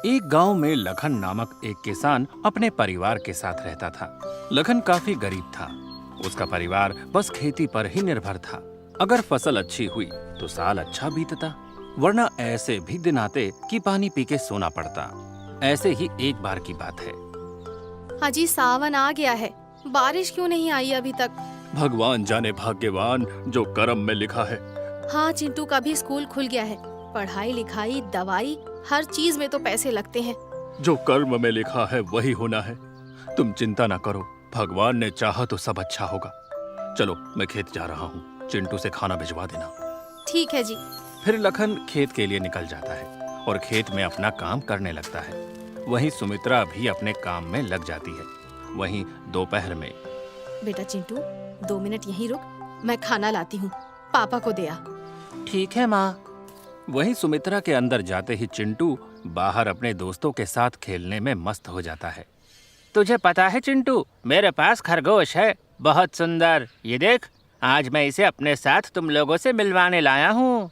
एक गांव में लखन नामक एक किसान अपने परिवार के साथ रहता था। लखन काफी गरीब था। उसका परिवार बस खेती पर ही निर्भर था। अगर फसल अच्छी हुई तो साल अच्छा बीतता, वरना ऐसे भी दिन आते कि पानी पी के सोना पड़ता। ऐसे ही एक बार की बात है। अजी सावन आ गया है, बारिश क्यों नहीं आई अभी तक? भगवान जाने भाग्यवान, जो कर्म में लिखा है। हाँ, चिंटू का भी स्कूल खुल गया है। पढ़ाई लिखाई दवाई हर चीज में तो पैसे लगते हैं। जो कर्म में लिखा है वही होना है। तुम चिंता ना करो, भगवान ने चाहा तो सब अच्छा होगा। चलो मैं खेत जा रहा हूँ, चिंटू से खाना भिजवा देना। ठीक है जी। फिर लखन खेत के लिए निकल जाता है और खेत में अपना काम करने लगता है। वहीं सुमित्रा भी अपने काम में लग जाती है। वहीं दोपहर में, बेटा चिंटू 2 मिनट यहीं रुक, मैं खाना लाती हूँ, पापा को दे आ। ठीक है माँ। वहीं सुमित्रा के अंदर जाते ही चिंटू बाहर अपने दोस्तों के साथ खेलने में मस्त हो जाता है। तुझे पता है चिंटू, मेरे पास खरगोश है, बहुत सुंदर। ये देख, आज मैं इसे अपने साथ तुम लोगों से मिलवाने लाया हूँ।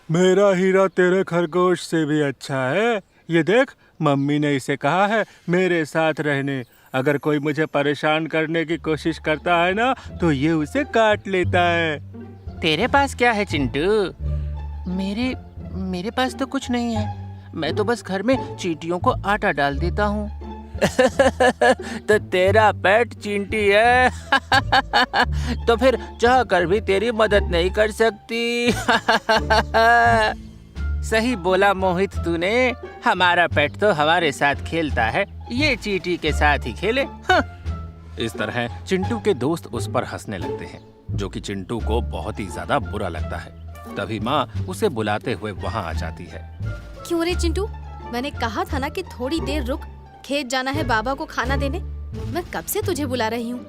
मेरा हीरा तेरे खरगोश से भी अच्छा है। ये देख, मम्मी ने इसे कहा है मेरे साथ रहने। अगर कोई मुझे परेशान करने की कोशिश करता है ना, तो ये उसे काट लेता है। तेरे पास क्या है चिंटू? मेरे पास तो कुछ नहीं है। मैं तो बस घर में चींटियों को आटा डाल देता हूँ। तो तेरा पेट चींटी है? तो फिर चाह कर भी तेरी मदद नहीं कर सकती। सही बोला मोहित तूने। हमारा पेट तो हमारे साथ खेलता है, ये चींटी के साथ ही खेले। इस तरह चिंटू के दोस्त उस पर हंसने लगते हैं, जो कि चिंटू को बहुत ही ज्यादा बुरा लगता है। तभी माँ उसे बुलाते हुए वहाँ आ जाती है। क्यों रे चिंटू, मैंने कहा था ना कि थोड़ी देर रुक, खेत जाना है बाबा को खाना देने। मैं कब से तुझे बुला रही हूँ,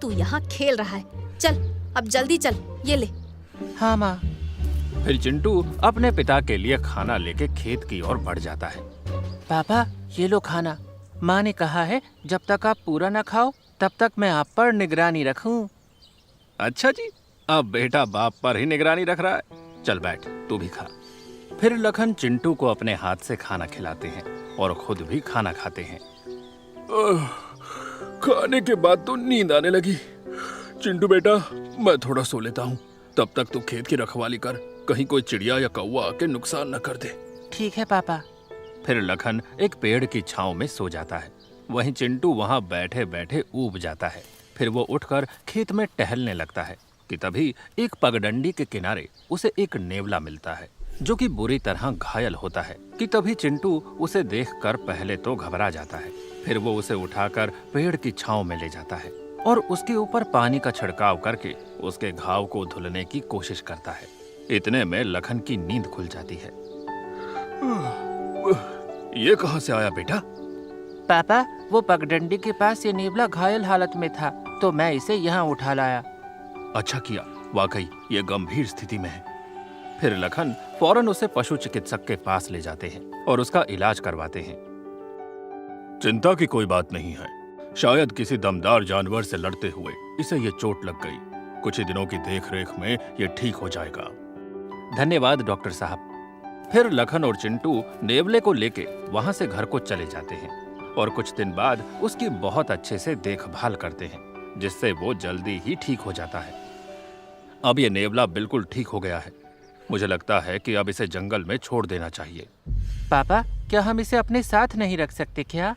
तू यहाँ खेल रहा है। चल अब जल्दी चल, ये ले। हाँ माँ। फिर चिंटू अपने पिता के लिए खाना लेके खेत की ओर बढ़ जाता है। पापा ये लो खाना, माँ ने कहा है जब तक आप पूरा न खाओ तब तक मैं आप पर निगरानी रखूं। अच्छा जी, अब बेटा बाप पर ही निगरानी रख रहा है। चल बैठ, तू भी खा। फिर लखन चिंटू को अपने हाथ से खाना खिलाते हैं और खुद भी खाना खाते हैं। खाने के बाद तो नींद आने लगी। चिंटू बेटा, मैं थोड़ा सो लेता हूँ, तब तक तू खेत की रखवाली कर, कहीं कोई चिड़िया या कौवा आके नुकसान न कर दे। ठीक है पापा। फिर लखन एक पेड़ की छांव में सो जाता है। वहीं चिंटू वहां बैठे बैठे ऊब जाता है। फिर वो उठकर खेत में टहलने लगता है कि तभी एक पगडंडी के किनारे उसे एक नेवला मिलता है, जो कि बुरी तरह घायल होता है। कि तभी चिंटू उसे देखकर पहले तो घबरा जाता है। फिर वो उसे उठाकर पेड़ की छांव में ले जाता है और उसके ऊपर पानी का छिड़काव करके उसके घाव को धुलने की कोशिश करता है। इतने में लखन की नींद खुल जाती है। ये कहाँ से आया बेटा? पापा, वो पगडंडी के पास ये नेवला घायल हालत में था, तो मैं इसे यहाँ उठा लाया। अच्छा किया, वाकई ये गंभीर स्थिति में है। फिर लखन फौरन उसे पशु चिकित्सक के पास ले जाते हैं और उसका इलाज करवाते हैं। चिंता की कोई बात नहीं है, शायद किसी दमदार जानवर से लड़ते हुए इसे ये चोट लग गई। कुछ ही दिनों की देखरेख में ये ठीक हो जाएगा। धन्यवाद डॉक्टर साहब। फिर लखन और चिंटू नेवले को लेके वहां से घर को चले जाते हैं और कुछ दिन बाद उसकी बहुत अच्छे से देखभाल करते हैं, जिससे वो जल्दी ही ठीक हो जाता है। अब ये नेवला बिल्कुल ठीक हो गया है। मुझे लगता है कि अब इसे जंगल में छोड़ देना चाहिए। पापा, क्या हम इसे अपने साथ नहीं रख सकते क्या?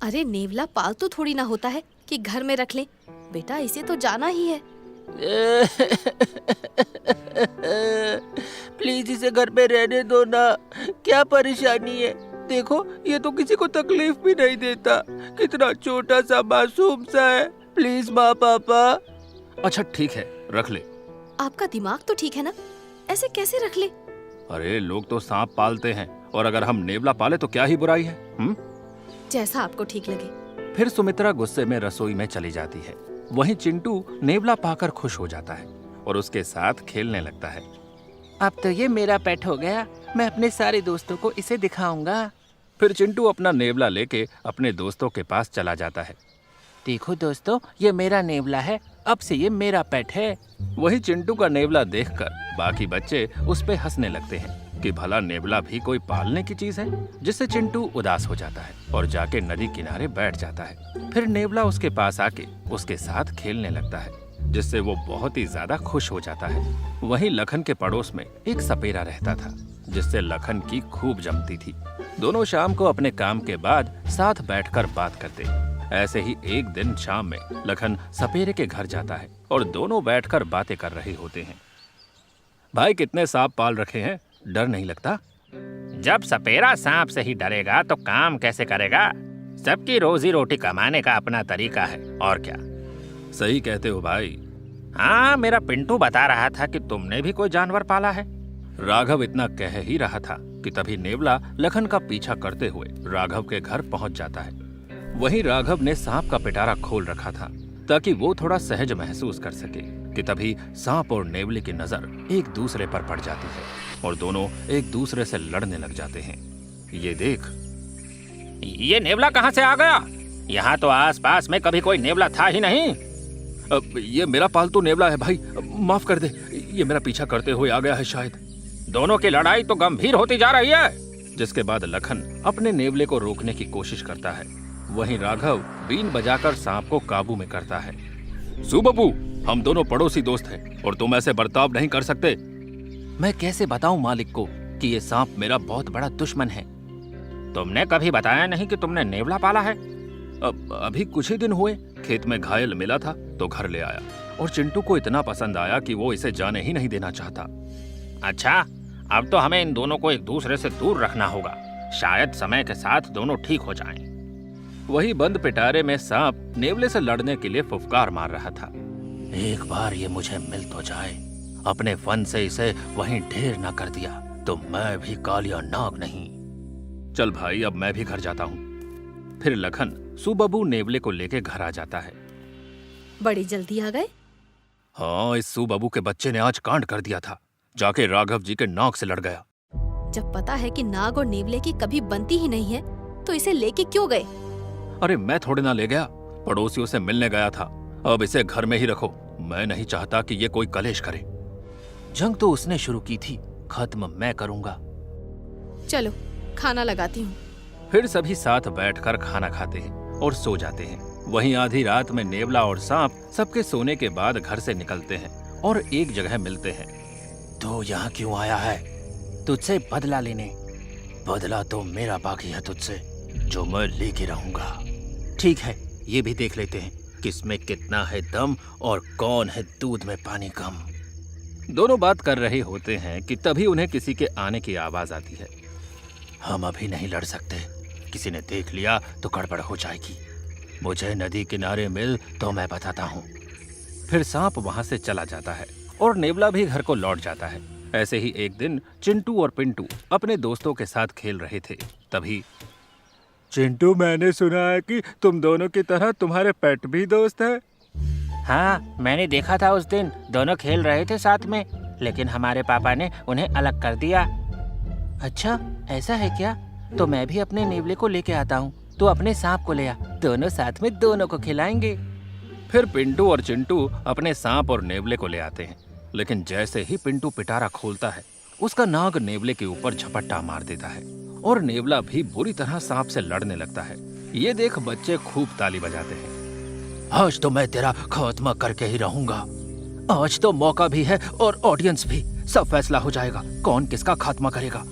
अरे नेवला पालतू थोड़ी ना होता है कि घर में रख ले। बेटा इसे तो जाना ही है। प्लीज इसे घर पे रहने दो ना, क्या परेशानी है? देखो, ये तो किसी को तकलीफ भी नहीं देता। कितना छोटा सा मासूम सा है। प्लीज माँ पापा। अच्छा ठीक है, रख ले। आपका दिमाग तो ठीक है ना, ऐसे कैसे रख ले? अरे लोग तो सांप पालते हैं, और अगर हम नेवला पाले तो क्या ही बुराई है? जैसा आपको ठीक लगे। फिर सुमित्रा गुस्से में रसोई में चली जाती है। वहीं चिंटू नेवला पाकर खुश हो जाता है और उसके साथ खेलने लगता है। अब तो ये मेरा पेट हो गया, मैं अपने सारे दोस्तों को इसे दिखाऊंगा। फिर चिंटू अपना नेवला लेके अपने दोस्तों के पास चला जाता है। देखो दोस्तों, ये मेरा नेवला है, अब से ये मेरा पेट है। वही चिंटू का नेवला देखकर बाकी बच्चे उस पे हंसने लगते हैं। कि भला नेवला भी कोई पालने की चीज है, जिससे चिंटू उदास हो जाता है और जाके नदी किनारे बैठ जाता है। फिर नेवला उसके पास आके उसके साथ खेलने लगता है, जिससे वो बहुत ही ज्यादा खुश हो जाता है। वहीं लखन के पड़ोस में एक सपेरा रहता था, जिससे लखन की खूब जमती थी। दोनों शाम को अपने काम के बाद साथ बैठकर बात करते। ऐसे ही एक दिन शाम में लखन सपेरे के घर जाता है और दोनों बैठकर बातें कर रहे होते हैं। भाई, कितने सांप पाल रखे हैं, डर नहीं लगता? जब सपेरा सांप से ही डरेगा तो काम कैसे करेगा? सबकी रोजी रोटी कमाने का अपना तरीका है, और क्या। सही कहते हो भाई। हाँ, मेरा पिंटू बता रहा था कि तुमने भी कोई जानवर पाला है। राघव इतना कह ही रहा था कि तभी नेवला लखन का पीछा करते हुए राघव के घर पहुंच जाता है। वहीं राघव ने सांप का पिटारा खोल रखा था ताकि वो थोड़ा सहज महसूस कर सके कि तभी सांप और नेवले की नजर एक दूसरे पर पड़ जाती है और दोनों एक दूसरे से लड़ने लग जाते हैं। ये देख, ये नेवला कहाँ से आ गया? यहाँ तो आसपास में कभी कोई नेवला था ही नहीं। ये मेरा पालतू नेवला है भाई, माफ कर दे। ये मेरा पीछा करते हुए आ गया है शायद। दोनों की लड़ाई तो गंभीर होती जा रही है। जिसके बाद लखन अपने नेवले को रोकने की कोशिश करता है। वहीं राघव बीन बजाकर सांप को काबू में करता है। सुबबू, हम दोनों पड़ोसी दोस्त हैं और तुम ऐसे बर्ताव नहीं कर सकते। मैं कैसे बताऊं मालिक को कि ये सांप मेरा बहुत बड़ा दुश्मन है? तुमने कभी बताया नहीं कि तुमने नेवला पाला है। अभी कुछ ही दिन हुए खेत में घायल मिला था तो घर ले आया और चिंटू को इतना पसंद आया कि वो इसे जाने ही नहीं देना चाहता। अच्छा, अब तो हमें इन दोनों को एक दूसरे से दूर रखना होगा। शायद समय के साथ दोनों ठीक हो जाएं। वही बंद पिटारे में सांप नेवले से लड़ने के लिए फुफकार मार रहा था। एक बार ये मुझे मिल तो जाए, अपने फन से इसे वहीं ढेर न कर दिया तो मैं भी कालिया नाग नहीं। चल भाई, अब मैं भी घर जाता हूँ। फिर लखन सुबबू नेवले को लेके घर आ जाता है। बड़ी जल्दी आ गए। हाँ, इस सुबबू के बच्चे ने आज कांड कर दिया था, जाके राघव जी के नाक से लड़ गया। जब पता है कि नाग और नेवले की कभी बनती ही नहीं है तो इसे लेके क्यों गए? अरे मैं थोड़े ना ले गया, पड़ोसियों से मिलने गया था। अब इसे घर में ही रखो, मैं नहीं चाहता कि ये कोई कलेश करे। जंग तो उसने शुरू की थी, खत्म मैं करूंगा। चलो खाना लगाती हूँ। फिर सभी साथ बैठकर खाना खाते हैं और सो जाते हैं। वहीं आधी रात में नेवला और सांप सबके सोने के बाद घर से निकलते हैं और एक जगह मिलते हैं। तो यहाँ क्यों आया है? तुझसे बदला लेने। बदला तो मेरा बाकी है तुझसे, जो मैं लेके रहूंगा। ठीक है, ये भी देख लेते हैं किसमें कितना है दम और कौन है दूध में पानी कम। दोनों बात कर रहे होते हैं कि तभी उन्हें किसी के आने की आवाज आती है। हम अभी नहीं लड़ सकते, किसी ने देख लिया तो गड़बड़ हो जाएगी। मुझे नदी किनारे मिल तो मैं बताता हूँ। फिर सांप वहां से चला जाता है और नेवला भी घर को लौट जाता है। ऐसे ही एक दिन चिंटू और पिंटू अपने दोस्तों के साथ खेल रहे थे। तभी चिंटू, मैंने सुना है कि तुम दोनों की तरह तुम्हारे पेट भी दोस्त है। हाँ, मैंने देखा था उस दिन दोनों खेल रहे थे साथ में, लेकिन हमारे पापा ने उन्हें अलग कर दिया। अच्छा, ऐसा है क्या? तो मैं भी अपने नेवले को लेके आता हूँ, तो अपने सांप को ले आ, दोनों साथ में दोनों को खिलाएंगे। फिर पिंटू और चिंटू अपने सांप और नेवले को ले आते हैं, लेकिन जैसे ही पिंटू पिटारा खोलता है, उसका नाग नेवले के ऊपर झपट्टा मार देता है और नेवला भी बुरी तरह सांप से लड़ने लगता है। ये देख बच्चे खूब ताली बजाते हैं। आज तो मैं तेरा खात्मा करके ही रहूंगा। आज तो मौका भी है और ऑडियंस भी, सब फैसला हो जाएगा कौन किसका खात्मा करेगा।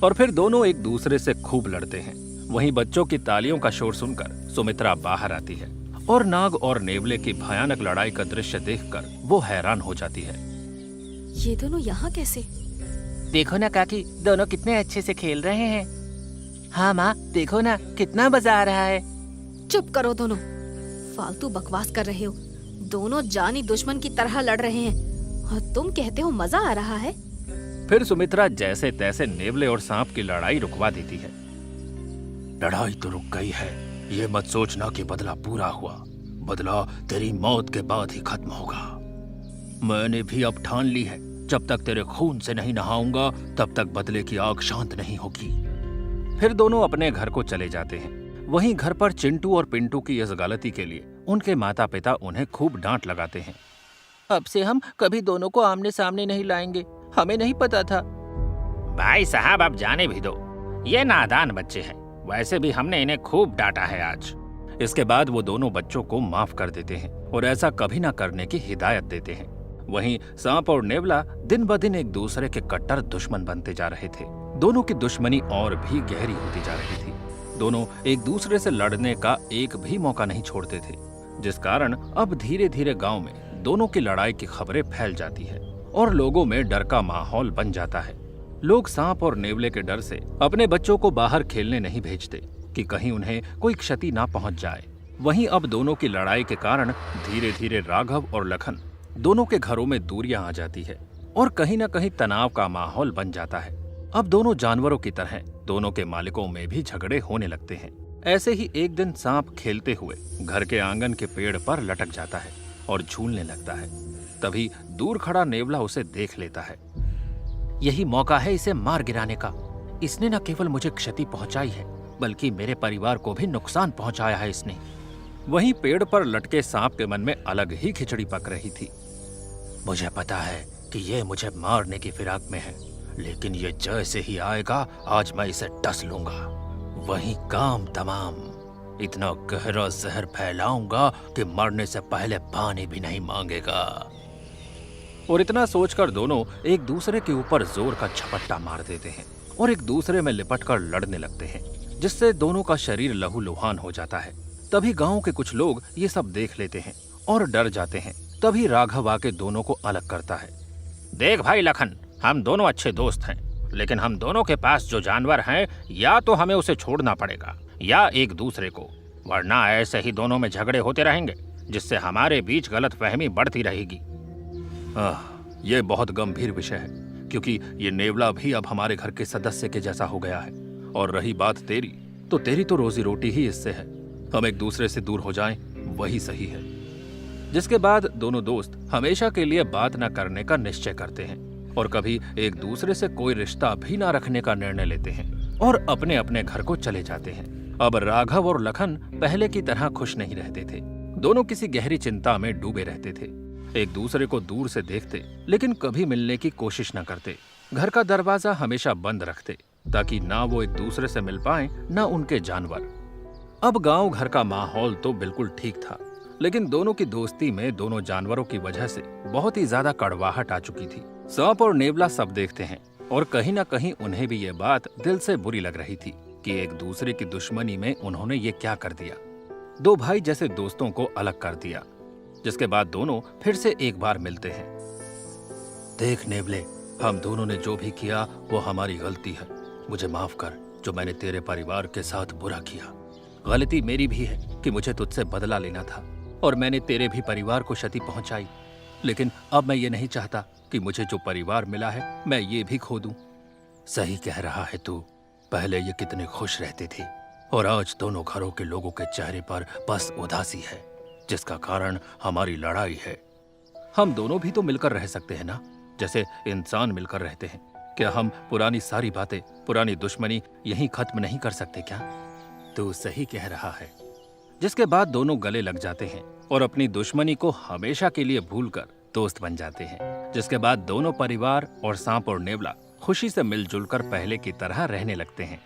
और फिर दोनों एक दूसरे से खूब लड़ते हैं। वहीं बच्चों की तालियों का शोर सुनकर सुमित्रा बाहर आती है और नाग और नेवले की भयानक लड़ाई का दृश्य देखकर वो हैरान हो जाती है। ये दोनों यहाँ कैसे? देखो ना काकी, दोनों कितने अच्छे से खेल रहे हैं। हाँ माँ, देखो ना कितना मजा आ रहा है। चुप करो दोनों, फालतू बकवास कर रहे हो। दोनों जानी दुश्मन की तरह लड़ रहे हैं और तुम कहते हो मजा आ रहा है। फिर सुमित्रा जैसे तैसे नेवले और सांप की लड़ाई रुकवा देती है। लड़ाई तो रुक गई है, ये मत सोचना कि बदला पूरा हुआ। बदला तेरी मौत के बाद ही खत्म होगा। मैंने भी अब ठान ली है, जब तक तेरे खून से नहीं नहाऊंगा तब तक बदले की आग शांत नहीं होगी। फिर दोनों अपने घर को चले जाते हैं। वहीं घर पर चिंटू और पिंटू की इस गलती के लिए उनके माता पिता उन्हें खूब डांट लगाते हैं। अब से हम कभी दोनों को आमने सामने नहीं लाएंगे, हमें नहीं पता था। भाई साहब अब जाने भी दो, ये नादान बच्चे हैं। वैसे भी हमने इन्हें खूब डांटा है आज। इसके बाद वो दोनों बच्चों को माफ कर देते हैं और ऐसा कभी ना करने की हिदायत देते हैं। वहीं सांप और नेवला दिन ब दिन एक दूसरे के कट्टर दुश्मन बनते जा रहे थे। दोनों की दुश्मनी और भी गहरी होती जा रही थी। दोनों एक दूसरे से लड़ने का एक भी मौका नहीं छोड़ते थे, जिस कारण अब धीरे धीरे गांव में दोनों की लड़ाई की खबरें फैल जाती है और लोगों में डर का माहौल बन जाता है। लोग सांप और नेवले के डर से अपने बच्चों को बाहर खेलने नहीं भेजते कि कहीं उन्हें कोई क्षति ना पहुंच जाए। वहीं अब दोनों की लड़ाई के कारण धीरे धीरे राघव और लखन दोनों के घरों में दूरियां आ जाती है और कहीं ना कहीं तनाव का माहौल बन जाता है। अब दोनों जानवरों की तरह दोनों के मालिकों में भी झगड़े होने लगते हैं। ऐसे ही एक दिन सांप खेलते हुए घर के आंगन के पेड़ पर लटक जाता है और झूलने लगता है। तभी दूर खड़ा नेवला उसे देख लेता है। यही मौका है इसे मार गिराने का। इसने न केवल मुझे क्षति पहुंचाई है, बल्कि मेरे परिवार को भी नुकसान पहुंचाया है इसने। वहीं पेड़ पर लटके सांप के मन में अलग ही खिचड़ी पक रही थी। मुझे पता है कि ये मुझे मारने की फिराक में है, लेकिन ये जैसे ही आएगा आज मैं इसे डस लूंगा। वहीं काम तमाम। इतना गहरा जहर फैलाऊंगा कि मरने से पहले पानी भी नहीं मांगेगा। और इतना सोचकर दोनों एक दूसरे के ऊपर जोर का झपट्टा मार देते हैं और एक दूसरे में लिपटकर लड़ने लगते हैं, जिससे दोनों का शरीर लहूलुहान हो जाता है। तभी गांव के कुछ लोग ये सब देख लेते हैं और डर जाते हैं। तभी राघव आके दोनों को अलग करता है। देख भाई लखन, हम दोनों अच्छे दोस्त हैं, लेकिन हम दोनों के पास जो जानवर हैं या तो हमें उसे छोड़ना पड़ेगा या एक दूसरे को, वरना ऐसे ही दोनों में झगड़े होते रहेंगे, जिससे हमारे बीच गलतफहमी बढ़ती रहेगी। ये बहुत गंभीर विषय है, क्योंकि ये नेवला भी अब हमारे घर के सदस्य के जैसा हो गया है। और रही बात तेरी तो रोजी रोटी ही इससे है। हम एक दूसरे से दूर हो जाएं, वही सही है। जिसके बाद दोनों दोस्त हमेशा के लिए बात न करने का निश्चय करते हैं और कभी एक दूसरे से कोई रिश्ता भी न रखने का निर्णय लेते हैं और अपने अपने घर को चले जाते हैं। अब राघव और लखन पहले की तरह खुश नहीं रहते थे। दोनों किसी गहरी चिंता में डूबे रहते थे। एक दूसरे को दूर से देखते, लेकिन कभी मिलने की कोशिश न करते। घर का दरवाजा हमेशा बंद रखते ताकि ना वो एक दूसरे से मिल पाए ना उनके जानवर। अब गांव घर का माहौल तो बिल्कुल ठीक था, लेकिन दोनों की दोस्ती में दोनों जानवरों की वजह से बहुत ही ज्यादा कड़वाहट आ चुकी थी। सांप और नेवला सब देखते हैं और कहीं ना कहीं उन्हें भी ये बात दिल से बुरी लग रही थी कि एक दूसरे की दुश्मनी में उन्होंने ये क्या कर दिया। दो भाई जैसे दोस्तों को अलग कर दिया। जिसके बाद दोनों फिर से एक बार मिलते हैं। देख नेवले, हम दोनों ने जो भी किया वो हमारी गलती है। मुझे माफ कर, जो मैंने तेरे परिवार के साथ बुरा किया। गलती मेरी भी है कि मुझे तुझसे बदला लेना था और मैंने तेरे भी परिवार को क्षति पहुंचाई, लेकिन अब मैं ये नहीं चाहता कि मुझे जो परिवार मिला है मैं ये भी खो दूं। सही कह रहा है तू। पहले ये कितने खुश रहते थे और आज दोनों घरों के लोगों के चेहरे पर बस उदासी है, जिसका कारण हमारी लड़ाई है। हम दोनों भी तो मिलकर रह सकते हैं ना, जैसे इंसान मिलकर रहते हैं। क्या हम पुरानी सारी बातें, पुरानी दुश्मनी यहीं खत्म नहीं कर सकते क्या? तू सही कह रहा है। जिसके बाद दोनों गले लग जाते हैं और अपनी दुश्मनी को हमेशा के लिए भूलकर दोस्त बन जाते हैं। जिसके बाद दोनों परिवार और सांप और नेवला खुशी से मिलजुल कर पहले की तरह रहने लगते हैं।